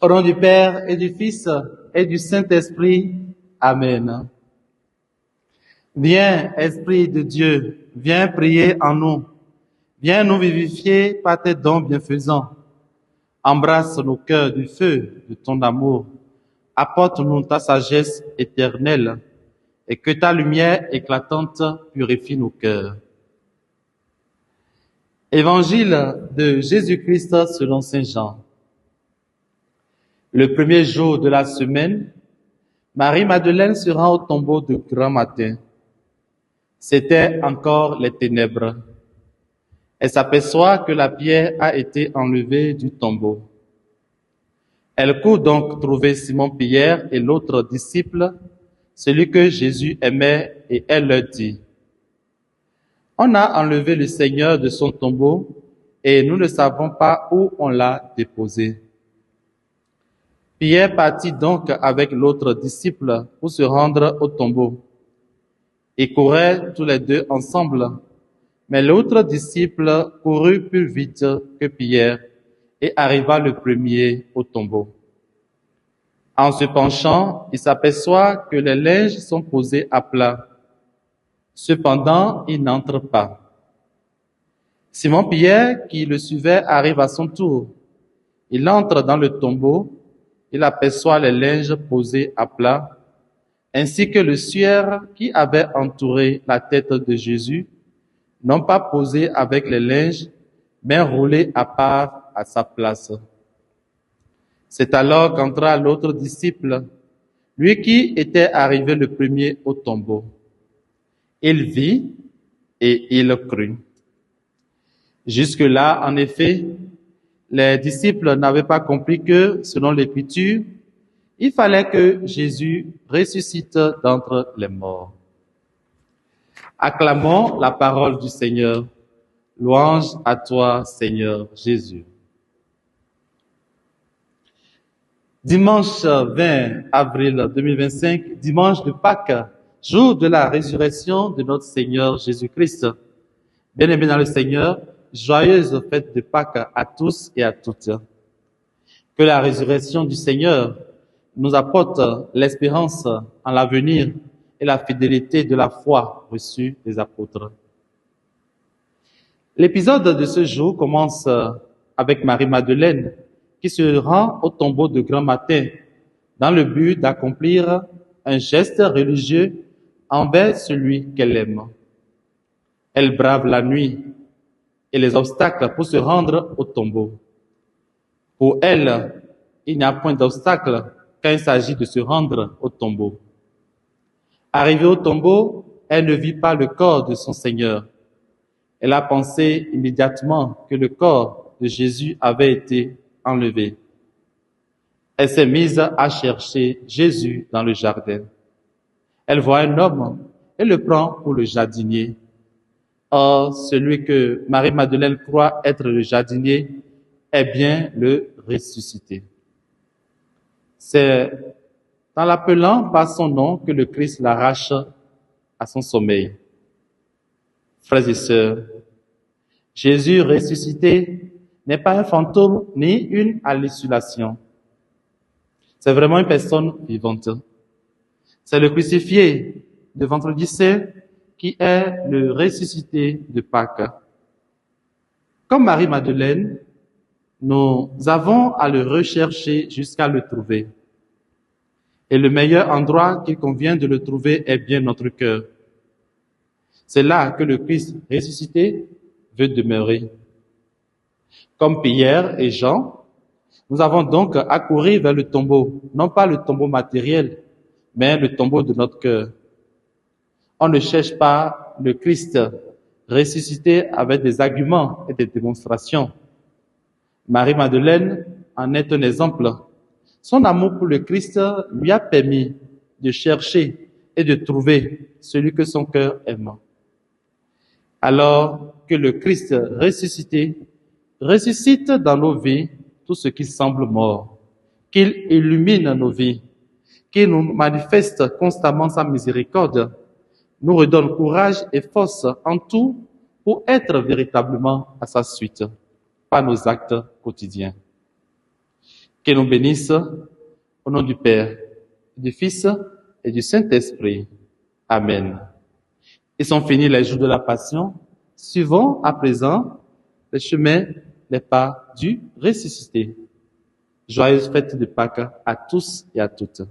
Au nom du Père et du Fils et du Saint-Esprit. Amen. Viens, Esprit de Dieu, viens prier en nous. Viens nous vivifier par tes dons bienfaisants. Embrasse nos cœurs du feu de ton amour. Apporte-nous ta sagesse éternelle et que ta lumière éclatante purifie nos cœurs. Évangile de Jésus-Christ selon saint Jean. Le premier jour de la semaine, Marie-Madeleine se rend au tombeau de grand matin. C'était encore les ténèbres. Elle s'aperçoit que la pierre a été enlevée du tombeau. Elle court donc trouver Simon-Pierre et l'autre disciple, celui que Jésus aimait, et elle leur dit: « On a enlevé le Seigneur de son tombeau et nous ne savons pas où on l'a déposé. » Pierre partit donc avec l'autre disciple pour se rendre au tombeau. Ils couraient tous les deux ensemble, mais l'autre disciple courut plus vite que Pierre et arriva le premier au tombeau. En se penchant, il s'aperçoit que les linges sont posés à plat. Cependant, il n'entre pas. Simon-Pierre, qui le suivait, arrive à son tour. Il entre dans le tombeau. Il aperçoit les linges posés à plat, ainsi que le suaire qui avait entouré la tête de Jésus, non pas posé avec les linges, mais roulé à part à sa place. C'est alors qu'entra l'autre disciple, lui qui était arrivé le premier au tombeau. Il vit et il crut. Jusque-là, en effet, les disciples n'avaient pas compris que, selon l'Écriture, il fallait que Jésus ressuscite d'entre les morts. Acclamons la parole du Seigneur. Louange à toi, Seigneur Jésus. Dimanche 20 avril 2025, dimanche de Pâques, jour de la résurrection de notre Seigneur Jésus-Christ. Bien-aimés dans le Seigneur, joyeuse fête de Pâques à tous et à toutes. Que la résurrection du Seigneur nous apporte l'espérance en l'avenir et la fidélité de la foi reçue des apôtres. L'épisode de ce jour commence avec Marie-Madeleine qui se rend au tombeau de grand matin dans le but d'accomplir un geste religieux envers celui qu'elle aime. Elle brave la nuit et les obstacles pour se rendre au tombeau. Pour elle, il n'y a point d'obstacle quand il s'agit de se rendre au tombeau. Arrivée au tombeau, elle ne vit pas le corps de son Seigneur. Elle a pensé immédiatement que le corps de Jésus avait été enlevé. Elle s'est mise à chercher Jésus dans le jardin. Elle voit un homme et le prend pour le jardinier. Or, celui que Marie-Madeleine croit être le jardinier est bien le ressuscité. C'est en l'appelant par son nom que le Christ l'arrache à son sommeil. Frères et sœurs, Jésus ressuscité n'est pas un fantôme ni une hallucination. C'est vraiment une personne vivante. C'est le crucifié de Vendredi Saint qui est le ressuscité de Pâques. Comme Marie-Madeleine, nous avons à le rechercher jusqu'à le trouver. Et le meilleur endroit qu'il convient de le trouver est bien notre cœur. C'est là que le Christ ressuscité veut demeurer. Comme Pierre et Jean, nous avons donc à courir vers le tombeau, non pas le tombeau matériel, mais le tombeau de notre cœur. On ne cherche pas le Christ ressuscité avec des arguments et des démonstrations. Marie-Madeleine en est un exemple. Son amour pour le Christ lui a permis de chercher et de trouver celui que son cœur aime. Alors que le Christ ressuscité ressuscite dans nos vies tout ce qui semble mort, qu'il illumine nos vies, qu'il nous manifeste constamment sa miséricorde, nous redonne courage et force en tout pour être véritablement à sa suite, par nos actes quotidiens. Qu'il nous bénisse au nom du Père, du Fils et du Saint-Esprit. Amen. Ils sont finis les jours de la Passion. Suivons à présent les chemins, les pas du ressuscité. Joyeuse fête de Pâques à tous et à toutes.